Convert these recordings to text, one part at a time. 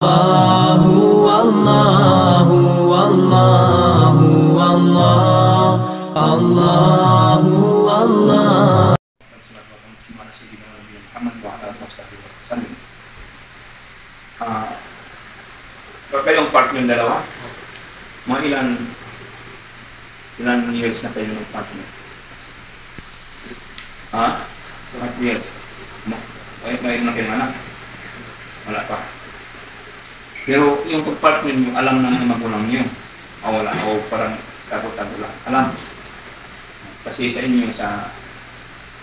Allahu Allahu Allahu Allah Allahu Allah. Kayong partner yung dalawa? Mga ilan years na kayo ng partner? Ha? 5 years. May na kayong anak? Wala pa. Pero yung pag-partner nyo, alam na ng magulang nyo. Wala. O parang tago-tago lang. Alam. Kasi sa inyo, sa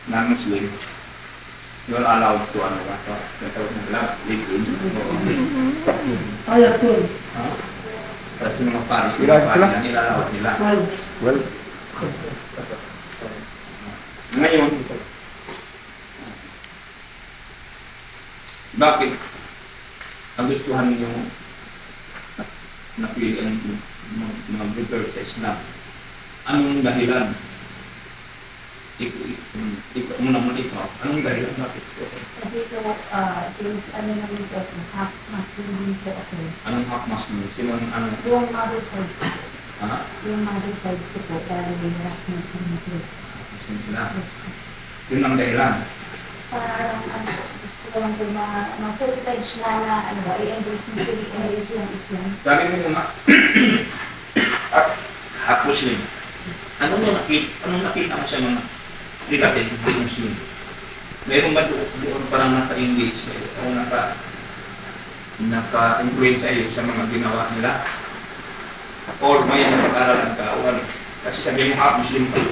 non-Muslim, you are allowed to ano ba? Tatawag nila, live-in. Ayaw po. Kasi mga pari na nilalawat nila. Well, Ngayon, bakit ang gustuhan ninyo napili ang mga brother sa Islam? Anong dahilan? Muna ikaw, anong dahilan? Bakit? Kasi ito, since ano namin po, half Muslim din po ako. Anong half Muslim? Sino ang ano? Yung mother side. Ha? Yung mother side ko po, para din half Muslim sila. Muslim sila? Yes. Yun ang dahilan. Parang gusto ko lang po ma-full-fledged na ano ba, i-embrace yung Islam. Sabi mo nga, half Muslim. Anong nakita mo sa mga related to Muslim? Mayroon ba doon parang naka-engage kayo o naka-influence kayo sa mga ginawa nila? Or may napag-aralan ka o ano? Kasi sabi mo half Muslim ka.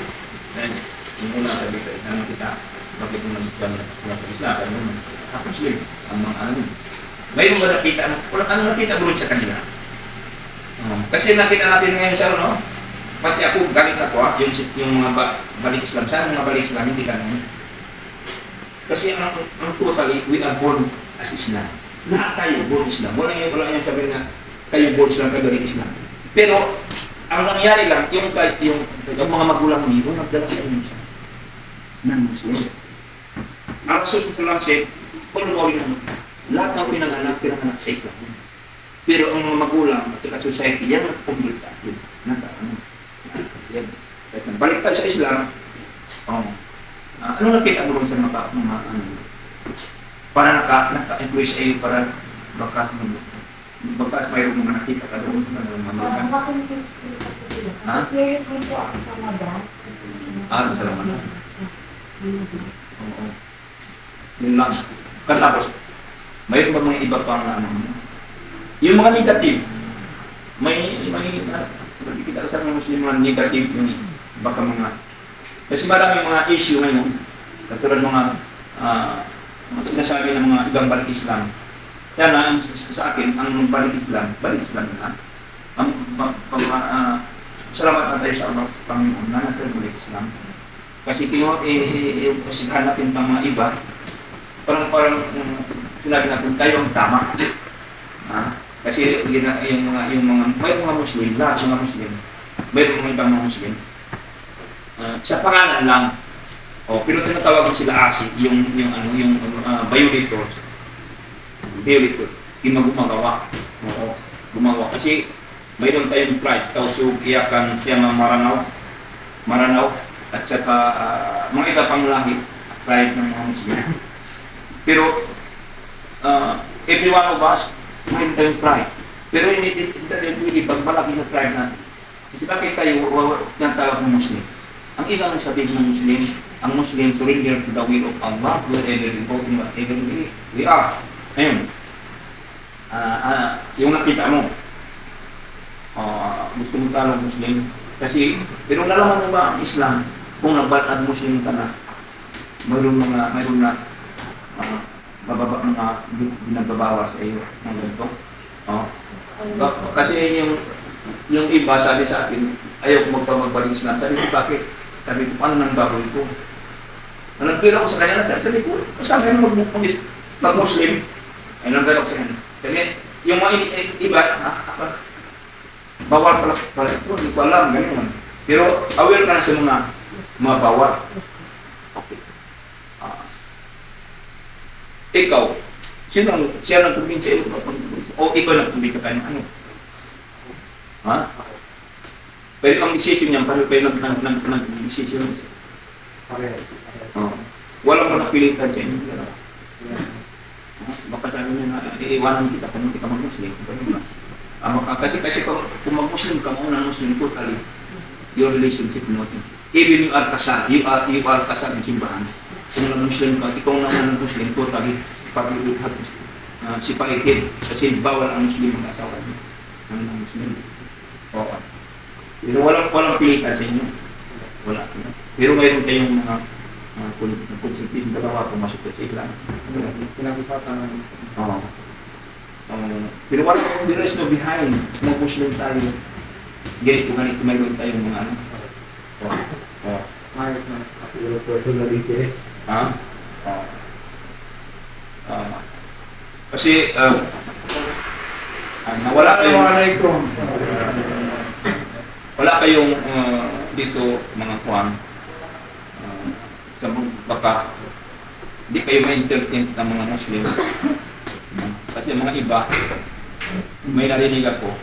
Yung una sabi ka, ano kita, bakit mo nagsipan na Islam? Sabi mo, half Muslim, ang mga ano. Mayroon ba nakita, ano nakita mo rin sa kanila? Kasi nakita natin ngayon sa ano, pati ako, galit ako yung mga balik Islam. Saan mga balik Islam? Hindi ka naman. Kasi ang totally, we are born as Islam. Lahat tayo born Islam. Wala yung sabihin na kayo born Islam, kayo balik Islam. Pero, ang nangyari lang, yung mga magulang niyo, nagdala sa inyo sa non-Muslim. Ang rasul lang siya, pag-uwi naman, lahat ng pinanganak sa Islam. Pero ang mga magulang at saka society, yan ang pumilit sa atin. Yan. Baliktad sa Islam, ano nakita mo sa mga para naka-influence kayo para bakas mayroong mga nakita ka doon sa mga Kasi sila. Kasi curious din po ako sa madas. Masalamat na. Oo. Yun lang. Katapos, mayroon ba mga iba pang yung mga negative, may kita sa mga Muslim mga negative yung baka mga kasi maraming mga issue ngayon katulad mga sinasabi ng mga ibang balik Islam. Kaya na sa akin ang balik Islam na salamat na tayo sa Allah sa Panginoon na natin balik Islam kasi kasigahan natin pang mga iba parang sinabi natin tayo ang tama. Kasi yung mga Muslim, lahat mga Muslim, mayroong mga ibang mga Muslim. Sa pangalan lang, pero tinatawag mo sila ASI, yung violator, yung gumagawa. Gumawa. Kasi mayroon tayong pride, kausog, iyakan, siya maranaw, at saka mga iba pang lahi, pride ng mga Muslim. Pero, every one of us, mayroon tayong pride. Pero hindi tayo pag malaki na pride natin. Kasi bakit tayo natawag ng Muslim? Ang ibang sabihin ng Muslim, ang Muslim surrender to the will of Allah wherever we go, whatever we are. Ayun. Yung nakita mo, gusto mo talong Muslim. Kasi, pero nalaman mo ba ang Islam, kung nagbatad Muslim ka na, mayroon na bababa mga binagbabawa sa iyo ng ganito. Kasi yung iba sabi sa akin, ayaw ko magbalik Islam. Sabi ko, bakit? Sabi ko, paano nang baboy ko? Nagpira ko sa kanya, sabi ko, saan kayo mag-Muslim? Ay, nagpira ko sa kanya. Sabi, yung mga iba, bawal pala ito, hindi ko alam, ganyan. Pero aware ka na sa mga bawal. Okay. Ikaw, siya nang kumbinsi mo O ikaw nag-commit sa kanya, ano? Ha? Pero ang decision niya, paano kayo nag-decision? Oh. Wala mo napilitan sa inyo. Baka sabi niya na, iiwanan kita kung hindi ka mag-Muslim. Kasi kung mag-Muslim ka, mauna Muslim, totally, your relationship not. Even you are kasal, you are kasal ng simbahan. Kung Muslim ka, ikaw naman ng Muslim, totally, pag-ibighat siparitin. Kasi bawal ang Muslim ang asawa niya. Ang Muslim. Oo. Pero walang pilitan sa inyo. Wala. Pero mayroon kayong mga konseptin dalawa pumasok sa Islam. Pinag-usapan namin. Oo. Pero wala, there is no behind. Mga Muslim tayo. Ganito mayroon tayong mga ano. Oo. Ayos na. Personality. Ha? Kasi nawala kayong wala kayong dito mga kuwan sa baka hindi kayo ma-entertain ng mga Muslim kasi mga iba may narinig ako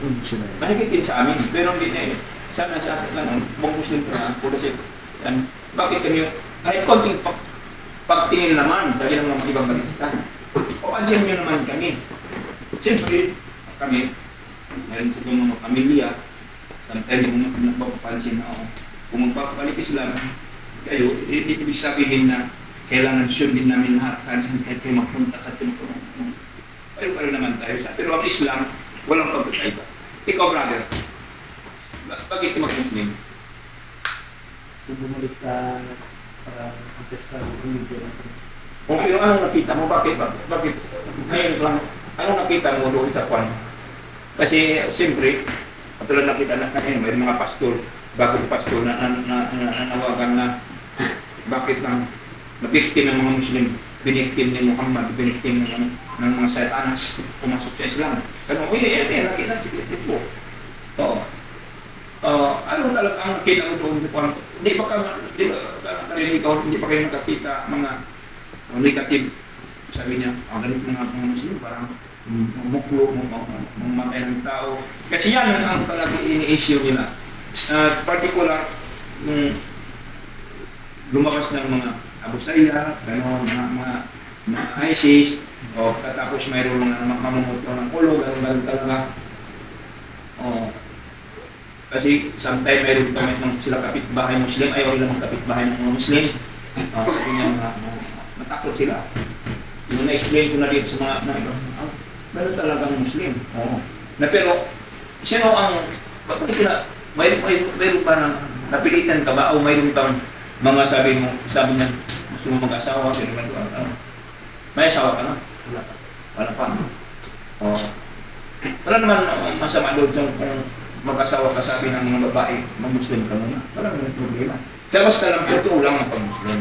nakikita sa amin pero hindi na sana sa atin lang mga Muslim na puro siya bakit kami kahit konting pagtingin naman sabi ng mga ibang balita o pansin nyo naman kami siyempre kami meron sa itong mga pamilya sometimes yung magpapansin na kung magpapalik Islam kayo, ibig sabihin na kailangan sundin namin lahat kahit kayo magpunta at pero naman tayo pero ang Islam walang pagkakaiba. Ikaw brother bakit mag-Muslim? Kung bumalik sa ancestral religion. Okay, anong nakita mo? Bakit? Ngayon lang, anong nakita mo doon sa kwan? Kasi siyempre katulad nakita na may mga pastor, bagong pastor na nawagan na bakit nabiktim ng mga Muslim, biniktim ni Muhammad, biniktim ng mga Satanas, pumasok sa Islam. Pero nakita sa Facebook. Oo. Ano talaga ang nakita mo doon sa kwan? Hindi pa kayo nakakita mga negative, sabi niya, ganit mga Muslim, parang muklo, mamatay ng tao. Kasi yan ang talaga ini-issue nila. Particular, lumabas ng mga Abu Sayyaf, mga ISIS, o tapos mayroon mga mamumuto ng ulo, gano'n talaga. Kasi sometime mayroon kami sila kapitbahay Muslim, ayaw nila magkapitbahay ng mga Muslim. Sabi niya, matakot sila. Yung na-explain ko na dito sa mga iba, meron talagang Muslim. Na pero, sino ang, bakit na, mayroon pa na napilitan ka ba o mayroon kang mga sabi niya, gusto mo mag-asawa, pero may asawa ka na? Wala pa. Wala naman masama doon sa mag-asawa ka sabi ng mga babae, mag-Muslim ka muna. Wala naman problema. Sa basta lang, totoo lang ang pag-Muslim.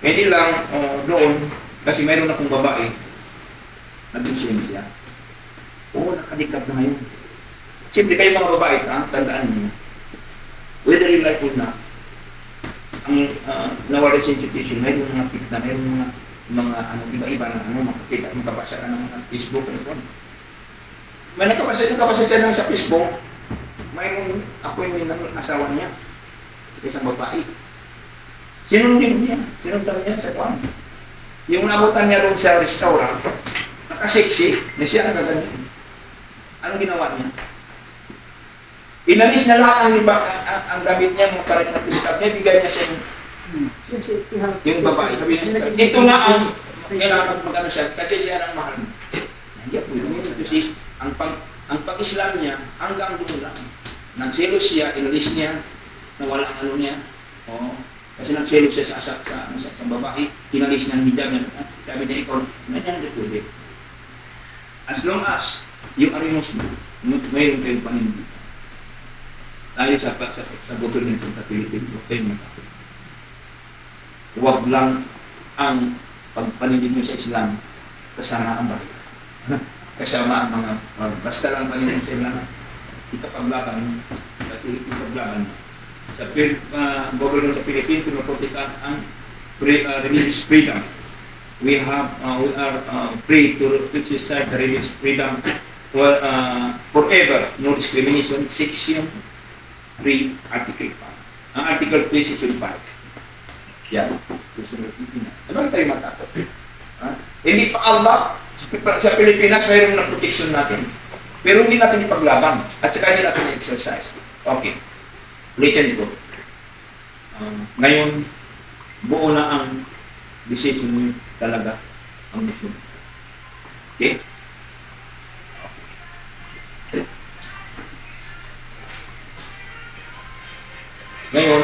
Hindi lang doon, kasi mayroon akong babae, nag-Muslim siya. Nakadikap na ngayon. Siyempre kayo mga babae, tandaan niyo, whether you like or not, ang nawala sa institution, mayroon mga pitna, mayroon mga iba-iba na makakita, makabasa ka ng Facebook. May nakabasa siya lang sa Facebook, mayroon appointment ng asawa niya sa isang babae. Sinundin niya sa kwan. Yung nabutan niya doon sa restaurant, nakaseksi, na siya nakaganyan. Ano ginawa niya? Inalis niya lahat ang gamit niya, mga karang nagpilitab niya, bigay niya sa yung babae. Sabi niya, ito na ang kailangan mag-ano siya, kasi siya ang mahal. Kasi ang pag-Islam niya, hanggang doon lang. Nagselos siya, inalis niya, nawala ang ano niya. Kasi nagselos siya sa babae, inalis niya ang hijab niya. Sabi niya, ikaw, nandiyan na pwede. As long as yung ari Muslim, mayroon kayong panindig. Tayo sa butol nitong kapilitin, huwag kayong magkakit. Huwag lang ang pagpanindig nyo sa Islam kasama ang bakit. Kasama ang mga, basta lang panindig sa Islam, ikapaglaban, sa government sa Philippines, pinuprotektahan ang religious freedom. We are free to exercise the religious freedom forever, no discrimination, Section 3, Article 5. Ang Article 3, Section 5. Yan. Susunod na. Ano tayo matakot? Hindi pa Allah, sa Pilipinas, mayroon na protection natin. Pero hindi natin ipaglaban. At saka hindi natin i-exercise. Okay. Ulitin ko. Ngayon, buo na ang decision mo talaga ang Muslim. Okay? Ngayon,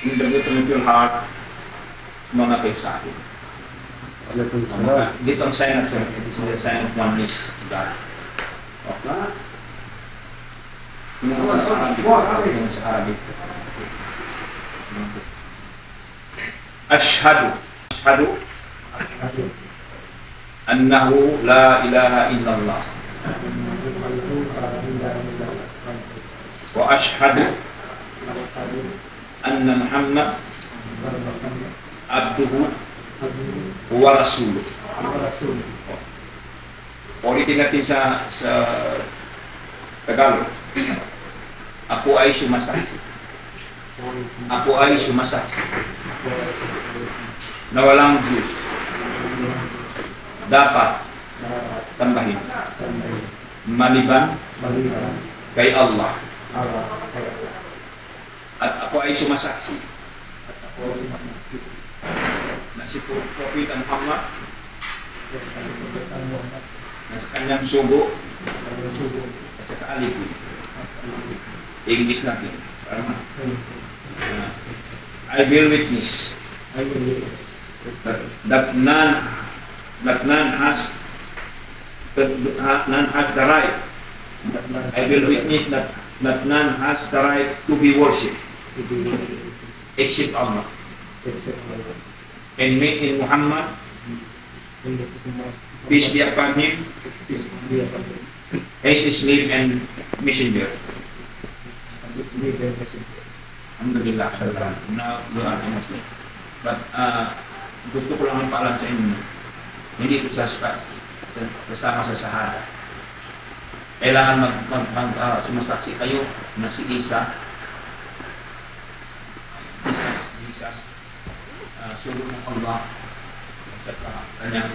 in the bottom of your heart, sumama kayo sa akin. Dito ang sign of it is the sign of oneness God. Okay? Sa Arabic. Ashhadu annahu la ilaha illallah wa ashhadu anna Muhammad abduhu wa rasuluh. Ulitin natin sa Tagalog. Ako ay sumasaksi. Ako ay sumasaksi na walang Diyos dapat sambahin maliban kay Allah. At ako ay sumasaksi na si Prophet Muhammad na sa kanyang sugo at sa kaalipin. English natin. I will witness that none has the right. I will witness that none has the right to be worshipped except Allah. And me in Muhammad, peace be upon him, as his slave and messenger. Alhamdulillah, now you are a Muslim. But gusto ko lang ipaalam sa inyo, hindi ito kasama sa sahada. Kailangan sumasaksi kayo na si Jesus, sulong ng Allah at saka kanyang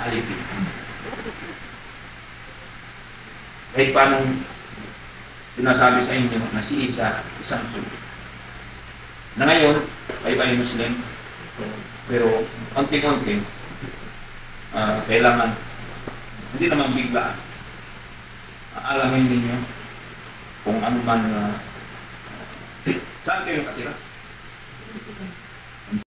alipin. Kahit paano sinasabi sa inyo na si Isa isang sulong. Na ngayon, kayo ay Muslim, pero konti-konti, kailangan, hindi naman biglaan, alamin ninyo kung ano man, saan kayo nakatira?